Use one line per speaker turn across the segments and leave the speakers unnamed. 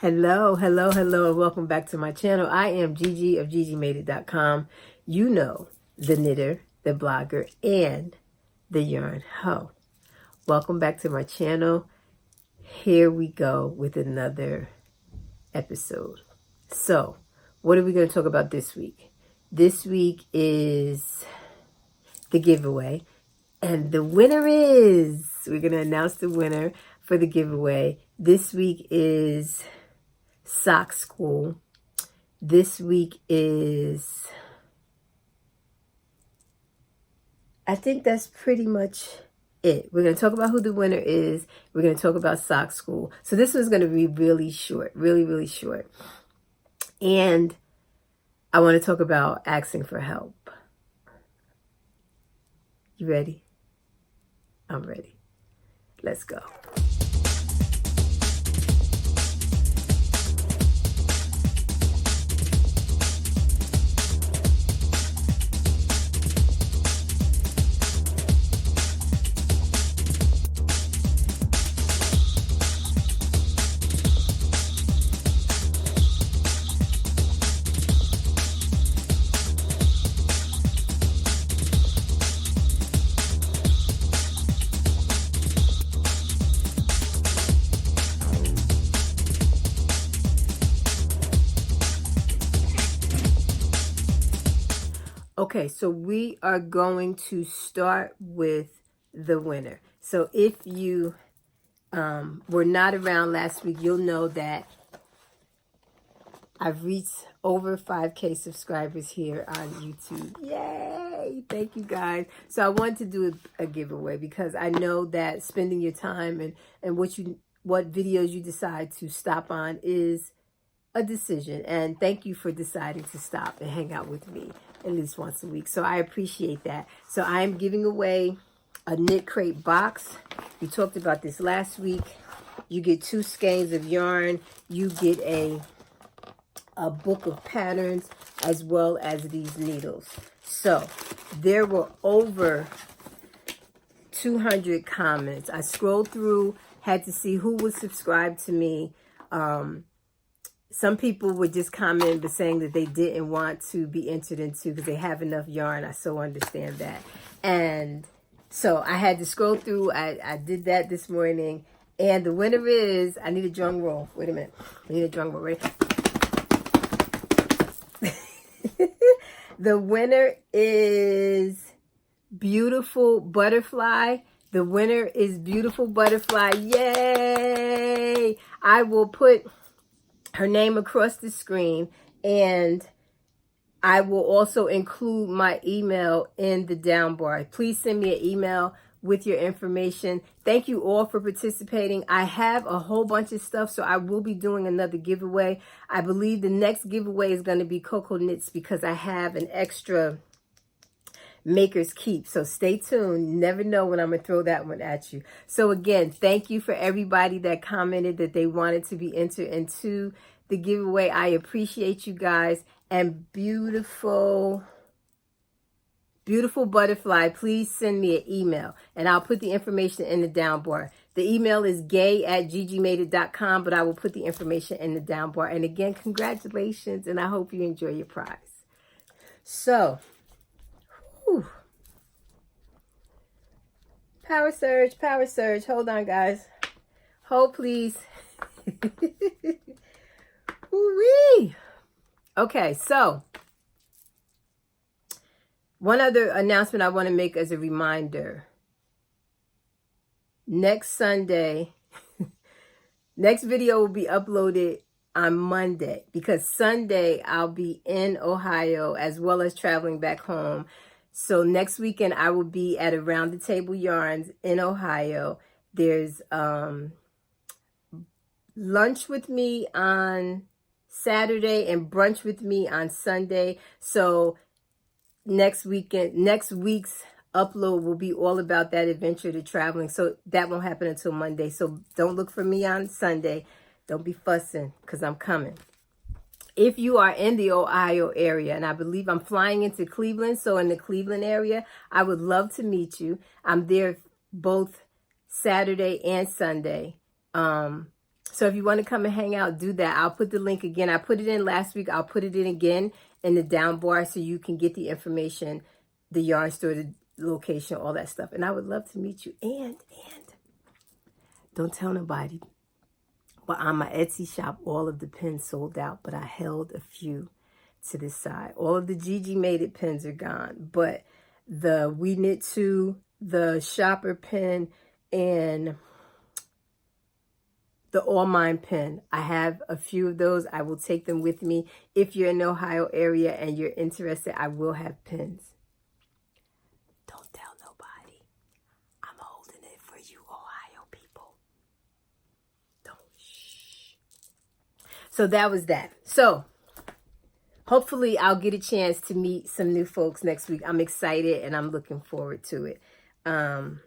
Hello, hello, hello, and welcome back to my channel. I am Gigi of GGmadeit.com. You know, the knitter, the blogger, and the yarn hoe. Welcome back to my channel. Here we go with another episode. So, what are we going to talk about this week? This week is the giveaway, and the winner is, we're going to announce the winner for the giveaway. This week is Sock School. This week is, I think that's pretty much it. We're going to talk about who the winner is. We're going to talk about Sock School. So this one's going to be really short, really short. And I want to talk about asking for help. You ready? I'm ready. Let's go. Okay, so we are going to start with the winner. So if you were not around last week, you'll know that I've reached over 5K subscribers here on YouTube. Yay! Thank you guys. So I wanted to do a giveaway because I know that spending your time and what videos you decide to stop on is a decision. And thank you for deciding to stop and hang out with me at least once a week. So I appreciate that. So I am giving away a knit crate box. We talked about this last week. You get 2 skeins of yarn. You get a book of patterns as well as these needles. So there were over 200 comments. I scrolled through, had to see who was subscribed to me. Some people were just commenting but saying that they didn't want to be entered into because they have enough yarn. I so understand that. And so I had to scroll through. I did that this morning. And the winner is, I need a drum roll. Wait a minute. I need a drum roll. Ready? The winner is Beautiful Butterfly. The winner is Beautiful Butterfly. Yay! I will put her name across the screen, and I will also include my email in the down bar. Please send me an email with your information. Thank you all for participating. I have a whole bunch of stuff, so I will be doing another giveaway. I believe the next giveaway is going to be Cocoa Knits because I have an extra Maker's Keep. So stay tuned. You never know when I'm going to throw that one at you. So again, thank you for everybody that commented that they wanted to be entered into the giveaway. I appreciate you guys. And Beautiful Butterfly, please send me an email and I'll put the information in the down bar. The email is gay@ggmadeit.com, but I will put the information in the down bar. And again, congratulations, and I hope you enjoy your prize. So, whew. Power surge. Hold on, guys. Hold, please. Woo-wee. Okay, so one other announcement I want to make as a reminder. Next Sunday, next video will be uploaded on Monday because Sunday I'll be in Ohio as well as traveling back home. So next weekend I will be at Around the Table Yarns in Ohio. There's lunch with me on Saturday and brunch with me on Sunday. So next week's upload will be all about that adventure to traveling. So that won't happen until Monday. So don't look for me on Sunday. Don't be fussing because I'm coming. If you are in the Ohio area, and I believe I'm flying into Cleveland, so in the Cleveland area, I would love to meet you. I'm there both Saturday and Sunday. So if you want to come and hang out, do that. I'll put the link again. I put it in last week. I'll put it in again in the down bar so you can get the information, the yarn store, the location, all that stuff. And I would love to meet you. And don't tell nobody, but on my Etsy shop, all of the pens sold out, but I held a few to the side. All of the GGmadeit pens are gone, but the We Knit Too, the shopper pen, and the All Mine pen, I have a few of those. I will take them with me. If you're in the Ohio area and you're interested, I will have pens. Don't tell nobody. I'm holding it for you, Ohio people. Don't shh. So that was that. So hopefully I'll get a chance to meet some new folks next week. I'm excited and I'm looking forward to it. And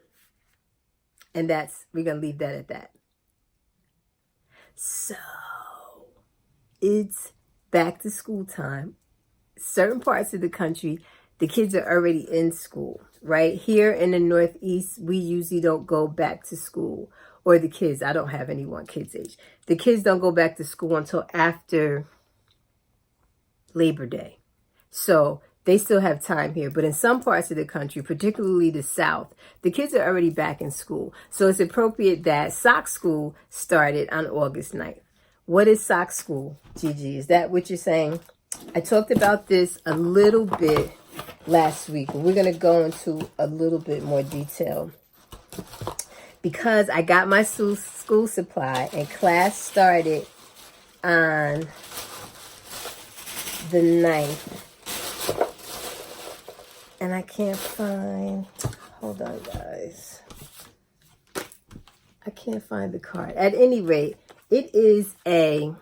we're going to leave that at that. So it's back to school time. Certain parts of the country, the kids are already in school, right? Here in the Northeast, we usually don't go back to school, or the kids. I don't have anyone kids age. The kids don't go back to school until after Labor Day. So they still have time here. But in some parts of the country, particularly the South, the kids are already back in school. So it's appropriate that sock school started on August 9th. What is sock school, Gigi? Is that what you're saying? I talked about this a little bit last week. We're going to go into a little bit more detail. Because I got my school supply and class started on the 9th. And I can't find, hold on guys, I can't find the card. At any rate, it is a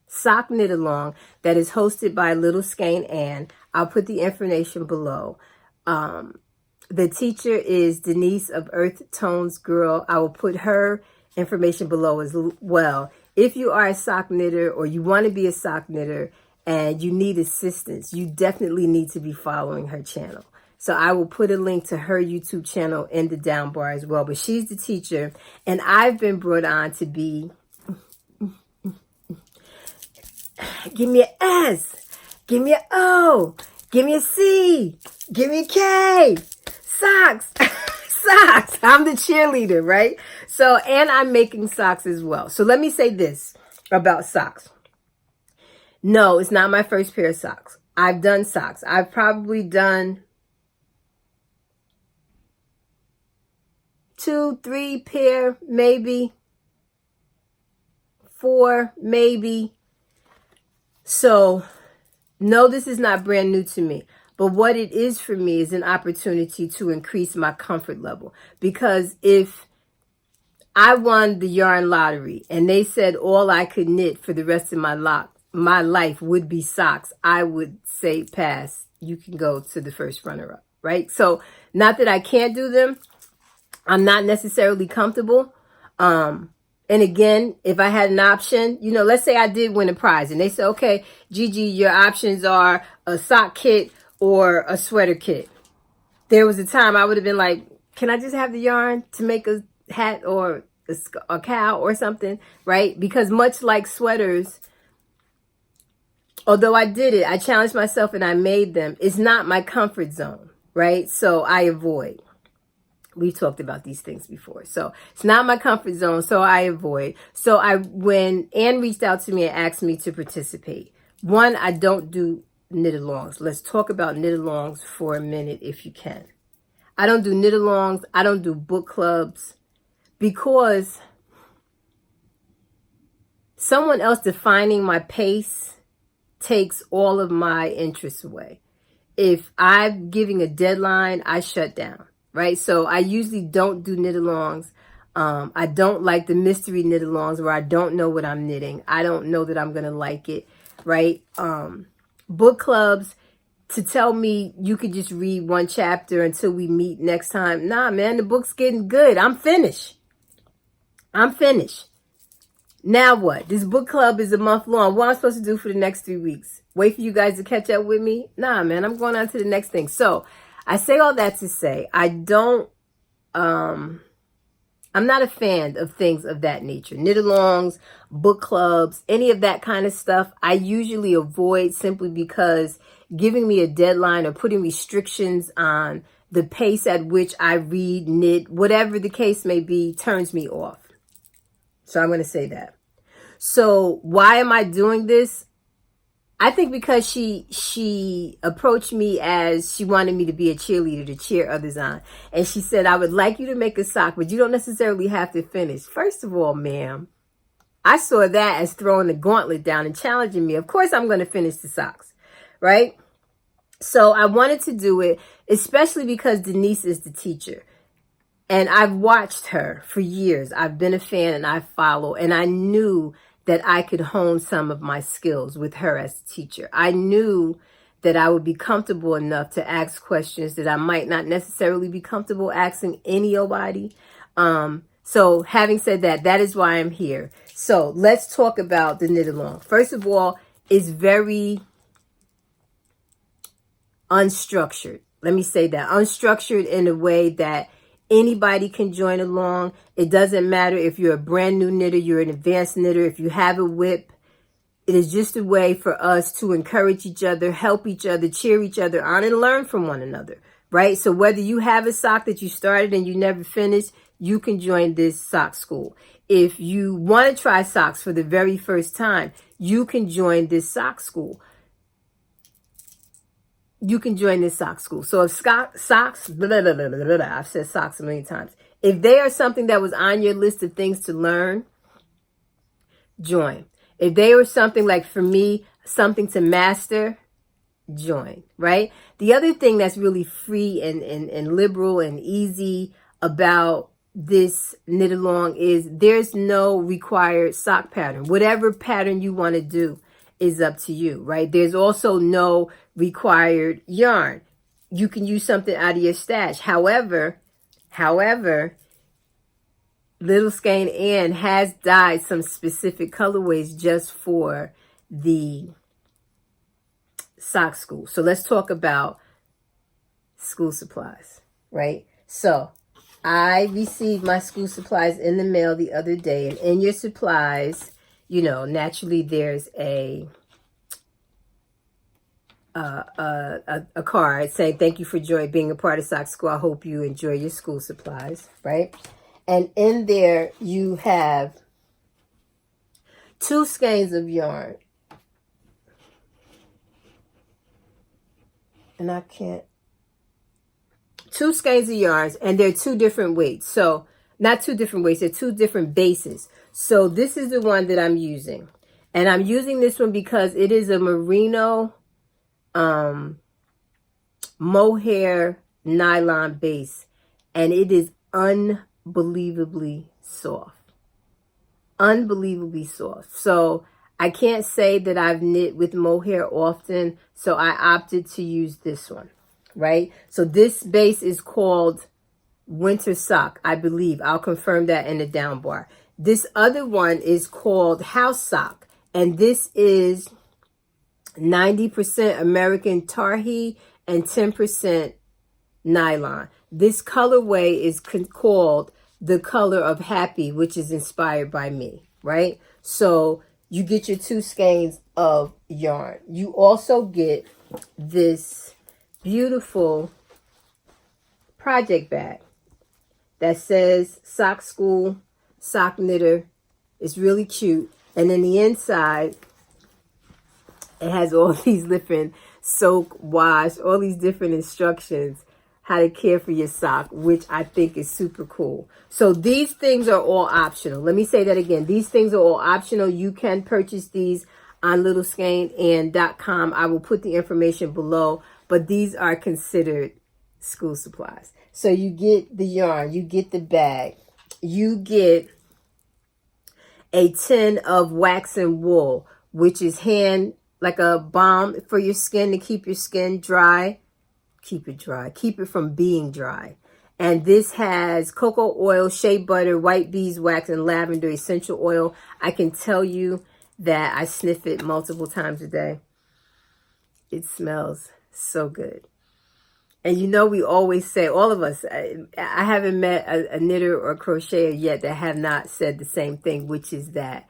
sock knit along that is hosted by Little Skein Ann. I'll put the information below. The teacher is Denise of Earth Tones Girl. I will put her information below as well. If you are a sock knitter or you want to be a sock knitter, and you need assistance, you definitely need to be following her channel. So I will put a link to her YouTube channel in the down bar as well. But she's the teacher, and I've been brought on to be, give me an S, give me an O, give me a C, give me a K, socks, socks. I'm the cheerleader, right? So, and I'm making socks as well. So let me say this about socks. No, it's not my first pair of socks. I've done socks. I've probably done 2, 3 pair, maybe 4, maybe. So, no, this is not brand new to me. But what it is for me is an opportunity to increase my comfort level. Because if I won the yarn lottery and they said all I could knit for the rest of my life would be socks, I would say pass. You can go to the first runner-up, right? So not that I can't do them. I'm not necessarily comfortable. And again, if I had an option, you know, let's say I did win a prize and they said, okay, Gigi, your options are a sock kit or a sweater kit. There was a time I would have been like, can I just have the yarn to make a hat or a cow or something, right? Because much like sweaters, although I did it, I challenged myself and I made them. It's not my comfort zone, right? So I avoid. We've talked about these things before. So it's not my comfort zone, so I avoid. So when Anne reached out to me and asked me to participate, one, I don't do knit-alongs. Let's talk about knit-alongs for a minute if you can. I don't do knit-alongs. I don't do book clubs because someone else defining my pace takes all of my interest away. If I'm giving a deadline, I shut down, right? So I usually don't do knit-alongs. I don't like the mystery knit-alongs where I don't know what I'm knitting. I don't know that I'm going to like it, right? Book clubs, to tell me you could just read one chapter until we meet next time. Nah, man, the book's getting good. I'm finished. Now what? This book club is a month long. What am I supposed to do for the next 3 weeks? Wait for you guys to catch up with me? Nah, man, I'm going on to the next thing. So I say all that to say, I don't I'm not a fan of things of that nature. Knit-alongs, book clubs, any of that kind of stuff, I usually avoid simply because giving me a deadline or putting restrictions on the pace at which I read, knit, whatever the case may be, turns me off. So I'm going to say that. So why am I doing this? I think because she approached me as she wanted me to be a cheerleader to cheer others on. And she said, I would like you to make a sock, but you don't necessarily have to finish. First of all, ma'am, I saw that as throwing the gauntlet down and challenging me. Of course, I'm going to finish the socks, right? So I wanted to do it, especially because Denise is the teacher. And I've watched her for years. I've been a fan and I follow. And I knew that I could hone some of my skills with her as a teacher. I knew that I would be comfortable enough to ask questions that I might not necessarily be comfortable asking anybody. So having said that, that is why I'm here. So let's talk about the knit along. First of all, it's very unstructured. Let me say that. Unstructured in a way that anybody can join along. It doesn't matter if you're a brand new knitter, you're an advanced knitter, if you have a whip. It is just a way for us to encourage each other, help each other, cheer each other on, and learn from one another, right? So whether you have a sock that you started and you never finished, you can join this sock school. If you want to try socks for the very first time, you can join this sock school. You can join this sock school. So if socks, blah, blah, blah, blah, blah, blah, I've said socks a million times. If they are something that was on your list of things to learn, join. If they were something like, for me, something to master, join, right? The other thing that's really free and liberal and easy about this knit along is there's no required sock pattern. Whatever pattern you want to do is up to you, right? There's also no required yarn. You can use something out of your stash. However, Little Skein Ann has dyed some specific colorways just for the sock school. So let's talk about school supplies, right? So I received my school supplies in the mail the other day, and in your supplies, you know, naturally there's a card saying thank you for being a part of Sock School. I hope you enjoy your school supplies, right? And in there you have 2 skeins of yarn. And I can't. 2 skeins of yarns, and they're 2 different weights. So not 2 different weights, they're 2 different bases. So this is the one that I'm using. And I'm using this one because it is a merino mohair nylon base. And it is unbelievably soft. Unbelievably soft. So I can't say that I've knit with mohair often, so I opted to use this one, right? So this base is called Winter Sock, I believe. I'll confirm that in the down bar. This other one is called House Sock, and this is 90% American Tarhi and 10% nylon. This colorway is called The Color of Happy, which is inspired by me, right? So you get your 2 skeins of yarn. You also get this beautiful project bag that says Sock School, Sock Knitter. It's really cute. And then the inside, it has all these different soak, wash, all these different instructions how to care for your sock, which I think is super cool. So these things are all optional. Let me say that again. These things are all optional. You can purchase these on littleskeinann.com. I will put the information below, but these are considered school supplies. So you get the yarn, you get the bag, you get a tin of wax and wool, which is like a balm for your skin to keep your skin dry. Keep it dry. Keep it from being dry. And this has cocoa oil, shea butter, white beeswax, and lavender essential oil. I can tell you that I sniff it multiple times a day. It smells so good. And you know, we always say, all of us, I haven't met a knitter or crocheter yet that have not said the same thing, which is that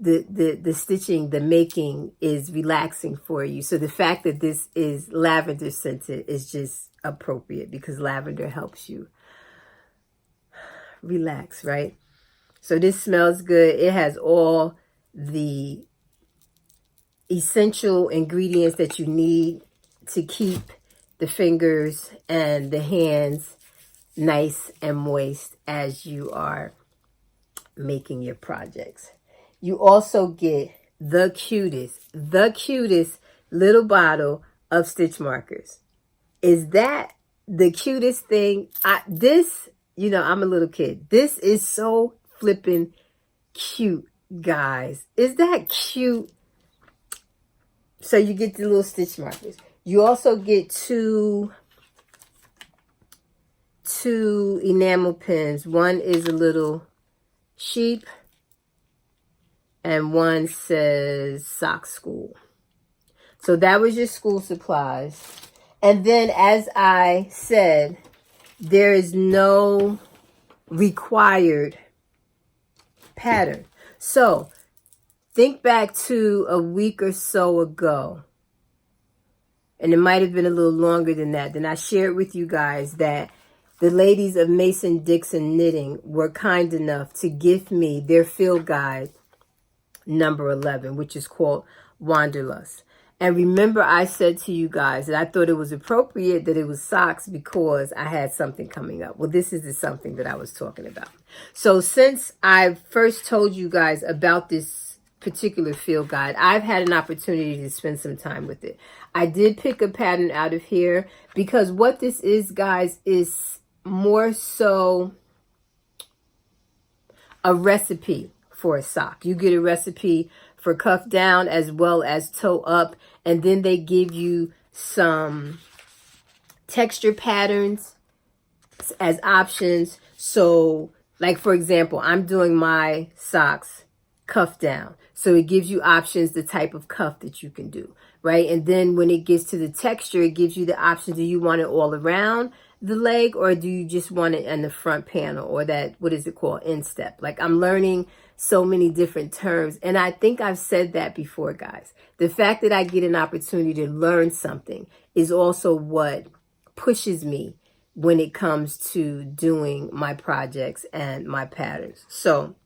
the stitching, the making is relaxing for you. So the fact that this is lavender scented is just appropriate because lavender helps you relax, right? So this smells good. It has all the essential ingredients that you need to keep the fingers and the hands nice and moist as you are making your projects. You also get the cutest little bottle of stitch markers. Is that the cutest thing? This, you know, I'm a little kid. This is so flippin' cute, guys. Is that cute? So you get the little stitch markers. You also get two enamel pens. One is a little sheep and one says sock school. So that was your school supplies. And then, as I said, there is no required pattern. So think back to a week or so ago, and it might have been a little longer than that. Then I shared with you guys that the ladies of Mason-Dixon Knitting were kind enough to give me their field guide number 11, which is called Wanderlust. And remember, I said to you guys that I thought it was appropriate that it was socks because I had something coming up. Well, this is the something that I was talking about. So since I first told you guys about this particular field guide, I've had an opportunity to spend some time with it. I did pick a pattern out of here because what this is, guys, is more so a recipe for a sock. You get a recipe for cuff down as well as toe up, and then they give you some texture patterns as options. So, like, for example, I'm doing my socks cuff down. So it gives you options, the type of cuff that you can do, right? And then when it gets to the texture, it gives you the option. Do you want it all around the leg, or do you just want it in the front panel, or that, what is it called, instep? Like, I'm learning so many different terms, and I think I've said that before, guys. The fact that I get an opportunity to learn something is also what pushes me when it comes to doing my projects and my patterns. So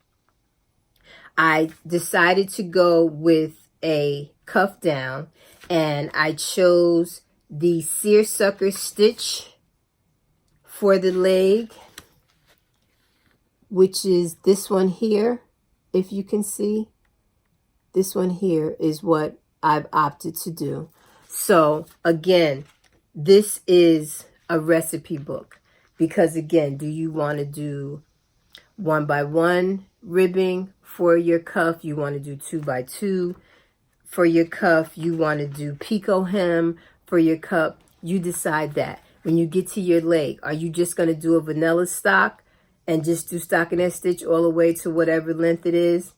I decided to go with a cuff down, and I chose the seersucker stitch for the leg, which is this one here. If you can see, this one here is what I've opted to do. So again, this is a recipe book because, again, do you want to do 1x1 ribbing for your cuff? You want to do 2x2 for your cuff? You want to do picot hem for your cuff? You decide that. When you get to your leg, are you just going to do a vanilla stock and just do stockinette stitch all the way to whatever length it is?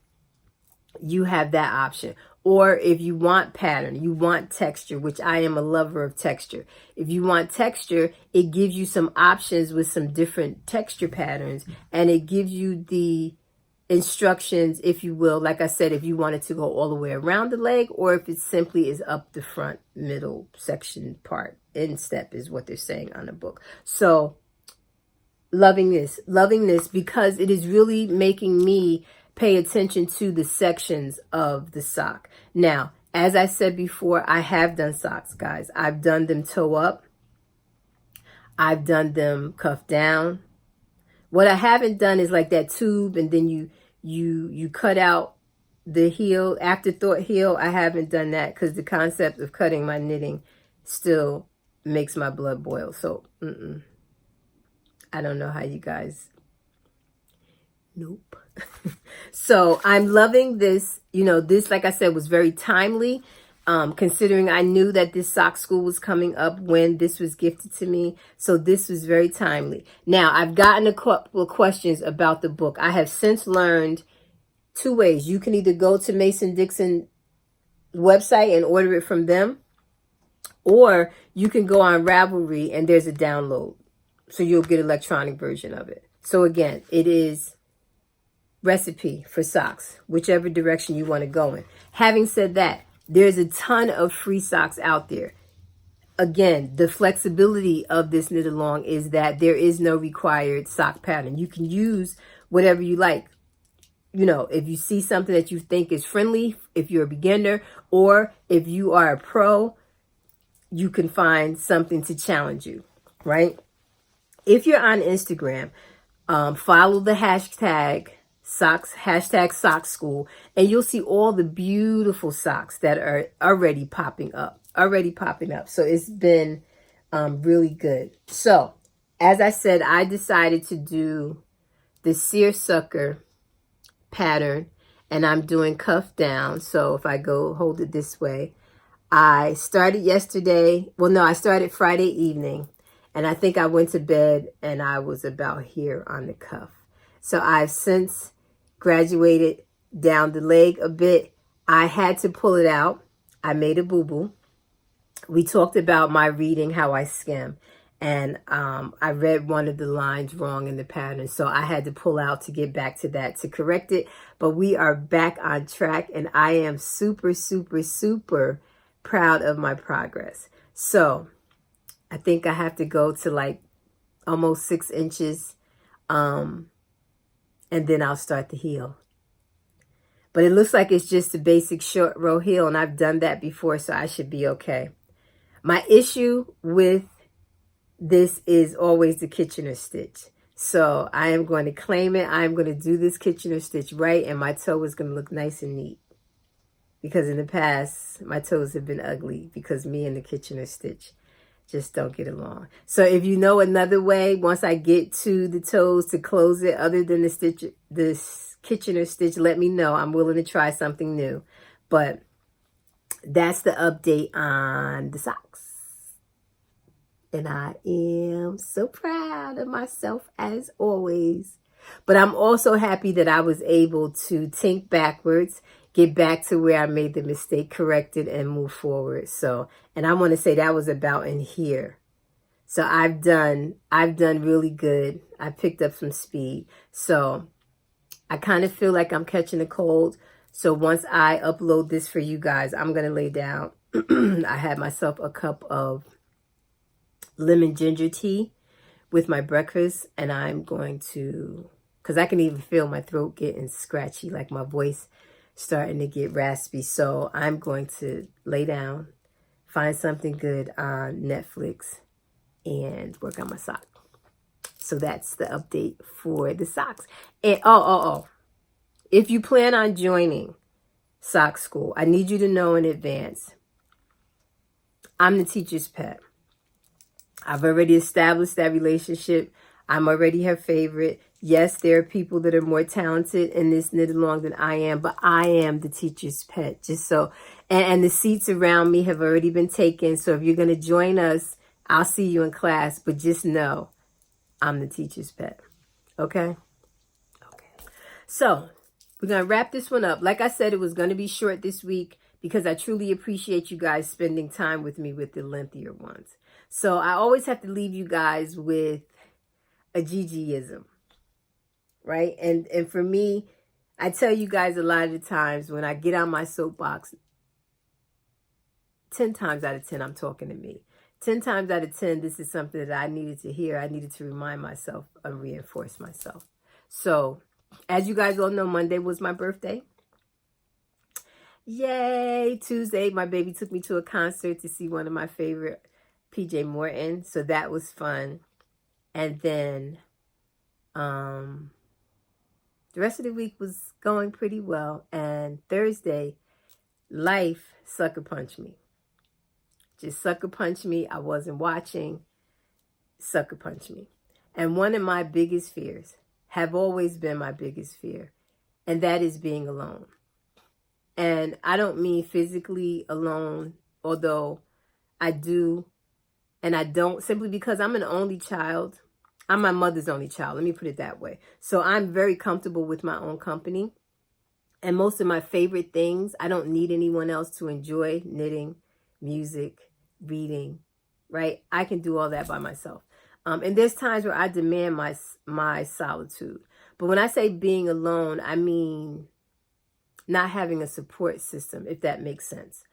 You have that option. Or if you want pattern, you want texture, which I am a lover of texture. If you want texture, it gives you some options with some different texture patterns, and it gives you the instructions, if you will, like I said, if you wanted to go all the way around the leg, or if it simply is up the front middle section part. Instep is what they're saying on the book. So loving this because it is really making me pay attention to the sections of the sock. Now, as I said before, I have done socks, guys. I've done them toe up. I've done them cuff down. What I haven't done is like that tube, and then you cut out the heel, afterthought heel. I haven't done that because the concept of cutting my knitting still makes my blood boil. So, I don't know how you guys. Nope. So I'm loving this. You know, this, like I said, was very timely. Considering I knew that this sock school was coming up when this was gifted to me. So this was very timely. Now, I've gotten a couple of questions about the book. I have since learned two ways. You can either go to Mason-Dixon website and order it from them, Or you can go on Ravelry and there's a download. So you'll get electronic version of it. So again, it is recipe for socks, whichever direction you want to go in. Having said that, there's a ton of free socks out there. Again, the flexibility of this knit along is that there is no required sock pattern. You can use whatever you like. You know, if you see something that you think is friendly, if you're a beginner, or if you are a pro, you can find something to challenge you, right? If you're on Instagram, follow the hashtag sock school, and you'll see all the beautiful socks that are already popping up. So it's been really good. So as I said, I decided to do the seersucker pattern, and I'm doing cuff down. So if I go hold it this way, I started yesterday. Well, no, I started Friday evening, and I think I went to bed and I was about here on the cuff. So I've since graduated down the leg a bit. I had to pull it out. I made a boo-boo. We talked about my reading, how I skim, and I read one of the lines wrong in the pattern. So I had to pull out to get back to that to correct it. But we are back on track, and I am super, super, super proud of my progress. So I think I have to go to like almost 6 inches. And then I'll start the heel. But it looks like it's just a basic short row heel, and I've done that before, so I should be okay. My issue with this is always the Kitchener stitch. So I am going to claim it. I'm going to do this Kitchener stitch right, and my toe is going to look nice and neat. Because in the past, my toes have been ugly because me and the Kitchener stitch just don't get along. So if you know another way, once I get to the toes to close it, other than the stitch, this Kitchener stitch, let me know. I'm willing to try something new. But that's the update on the socks. And I am so proud of myself as always. But I'm also happy that I was able to think backwards, get back to where I made the mistake, correct it, and move forward. So, and I want to say that was about in here. So I've done really good. I picked up some speed. So I kind of feel like I'm catching a cold. So once I upload this for you guys, I'm going to lay down. I had myself a cup of lemon ginger tea with my breakfast, and I'm going to, because I can even feel my throat getting scratchy, like my voice starting to get raspy. So I'm going to lay down, find something good on Netflix, and work on my sock. So that's the update for the socks. And if you plan on joining sock school, I need you to know in advance, I'm the teacher's pet. I've already established that relationship. I'm already her favorite. Yes, there are people that are more talented in this knit along than I am, but I am the teacher's pet. Just so, and the seats around me have already been taken. So if you're going to join us, I'll see you in class, but just know I'm the teacher's pet. Okay? Okay. So we're going to wrap this one up. Like I said, it was going to be short this week because I truly appreciate you guys spending time with me with the lengthier ones. So I always have to leave you guys with a GGism, right? And for me, I tell you guys a lot of the times when I get on my soapbox, 10 times out of 10, I'm talking to me. 10 times out of 10, this is something that I needed to hear. I needed to remind myself and reinforce myself. So as you guys all know, Monday was my birthday. Yay! Tuesday, my baby took me to a concert to see one of my favorite PJ Morton. So that was fun. And then the rest of the week was going pretty well. And Thursday, life sucker punched me. Just sucker punched me. I wasn't watching. Sucker punched me. And one of my biggest fears, have always been my biggest fear, and that is being alone. And I don't mean physically alone, although I do. And I don't, simply because I'm an only child. I'm my mother's only child. Let me put it that way. So I'm very comfortable with my own company. And most of my favorite things, I don't need anyone else to enjoy: knitting, music, reading, right? I can do all that by myself. And there's times where I demand my solitude. But when I say being alone, I mean not having a support system, if that makes sense.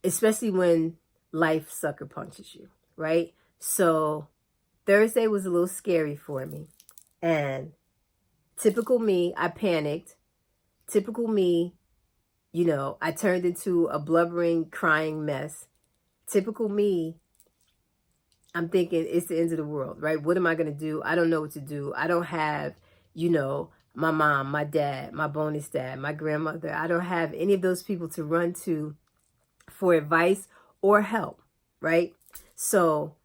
Especially when life sucker punches you, right? So Thursday was a little scary for me. And typical me, I panicked. Typical me, I turned into a blubbering, crying mess. Typical me, I'm thinking it's the end of the world, right? What am I going to do? I don't know what to do. I don't have, my mom, my dad, my bonus dad, my grandmother. I don't have any of those people to run to for advice or help, right? So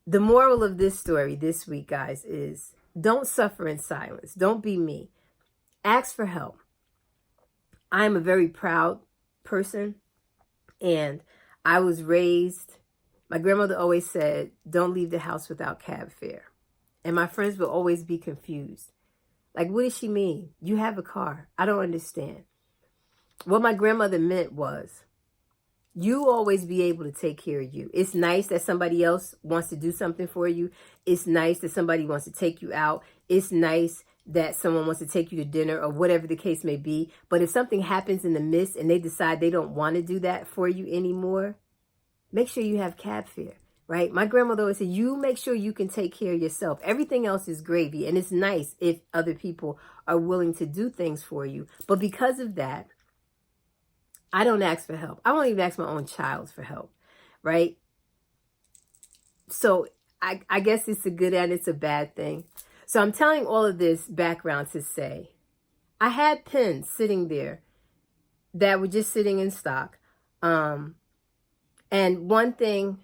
the moral of this story this week, guys, is don't suffer in silence. Don't be me. Ask for help. I'm a very proud person, and I was raised, my grandmother always said, don't leave the house without cab fare. And my friends would always be confused. Like, what does she mean? You have a car. I don't understand. What my grandmother meant was, you always be able to take care of you. It's nice that somebody else wants to do something for you. It's nice that somebody wants to take you out. It's nice that someone wants to take you to dinner or whatever the case may be. But if something happens in the midst and they decide they don't want to do that for you anymore, make sure you have cab fare, right? My grandmother always said, you make sure you can take care of yourself. Everything else is gravy. And it's nice if other people are willing to do things for you. But because of that, I don't ask for help. I won't even ask my own child for help, right? So I guess it's a good and it's a bad thing. So I'm telling all of this background to say, I had pens sitting there that were just sitting in stock. And one thing,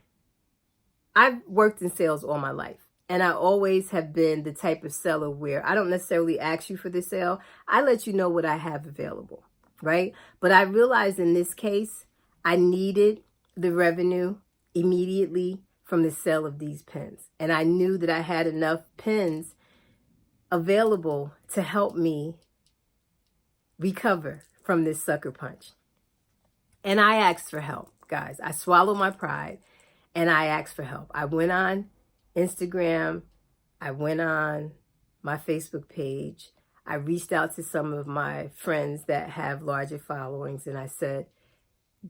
I've worked in sales all my life. And I always have been the type of seller where I don't necessarily ask you for the sale. I let you know what I have available, right? But I realized in this case, I needed the revenue immediately from the sale of these pens. And I knew that I had enough pens available to help me recover from this sucker punch. And I asked for help, guys. I swallowed my pride and I asked for help. I went on Instagram. I went on my Facebook page. I reached out to some of my friends that have larger followings and I said,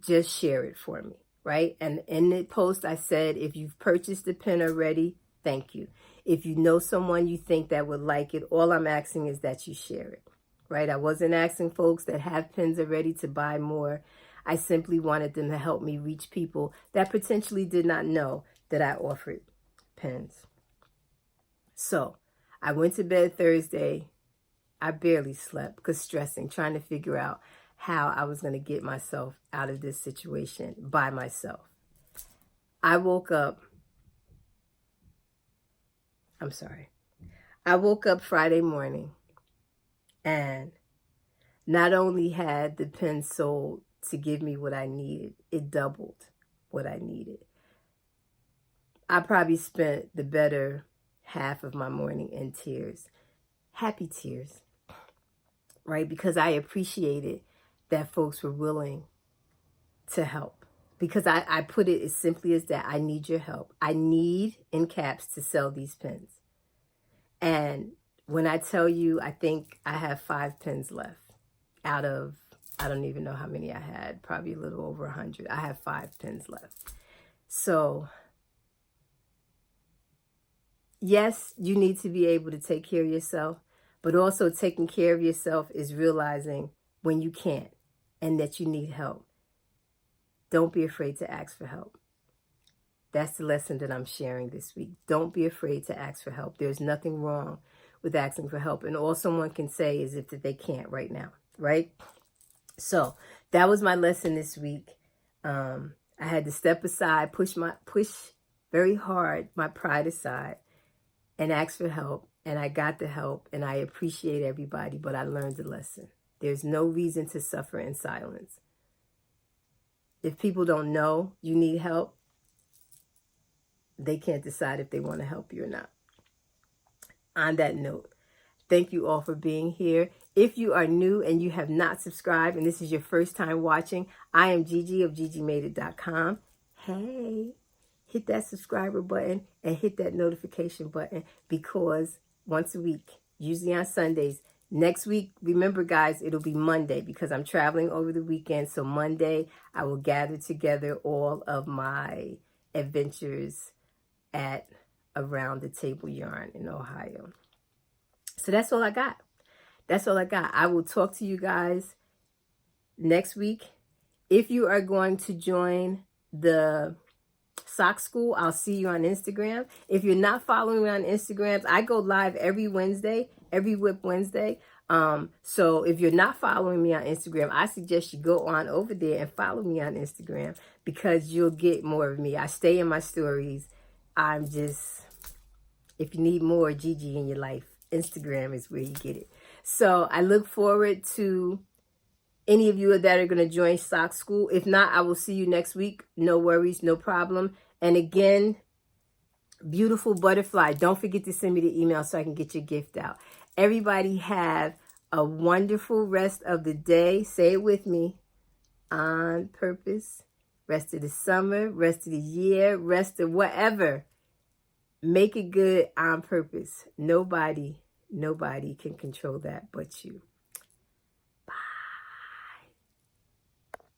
just share it for me, right? And in the post, I said, if you've purchased the pen already, thank you. If you know someone you think that would like it, all I'm asking is that you share it, right? I wasn't asking folks that have pens already to buy more. I simply wanted them to help me reach people that potentially did not know that I offered pens. So I went to bed Thursday. I barely slept because stressing, trying to figure out how I was going to get myself out of this situation by myself. I woke up Friday morning and not only had the pen sold to give me what I needed, it doubled what I needed. I probably spent the better half of my morning in tears, happy tears, right? Because I appreciated that folks were willing to help. Because I put it as simply as that. I need your help. I need, in caps, to sell these pens. And when I tell you, I think I have 5 pens left out of, I don't even know how many I had, probably a little over 100. I have 5 pens left. So, yes, you need to be able to take care of yourself, but also taking care of yourself is realizing when you can't and that you need help. Don't be afraid to ask for help. That's the lesson that I'm sharing this week. Don't be afraid to ask for help. There's nothing wrong with asking for help. And all someone can say is if they can't right now, right? So that was my lesson this week. I had to step aside, push very hard my pride aside and ask for help. And I got the help and I appreciate everybody, but I learned the lesson. There's no reason to suffer in silence. If people don't know you need help, they can't decide if they want to help you or not. On that note, thank you all for being here. If you are new and you have not subscribed and this is your first time watching, I am Gigi of GGmadeit.com. Hey, hit that subscriber button and hit that notification button, because once a week, usually on Sundays. Next week, remember guys, it'll be Monday because I'm traveling over the weekend. So Monday, I will gather together all of my adventures at Around the Table Yarn in Ohio. So that's all I got. That's all I got. I will talk to you guys next week. If you are going to join the sock school, I'll see you on Instagram. If you're not following me on Instagram, I go live every Wednesday, every Whip Wednesday. So if you're not following me on Instagram, I suggest you go on over there and follow me on Instagram, because you'll get more of me. I stay in my stories. If you need more Gigi in your life, Instagram is where you get it. So I look forward to any of you that are going to join sock school. If not, I will see you next week. No worries, no problem. And again, beautiful butterfly. Don't forget to send me the email so I can get your gift out. Everybody have a wonderful rest of the day. Say it with me. On purpose. Rest of the summer, rest of the year, rest of whatever. Make it good on purpose. Nobody can control that but you.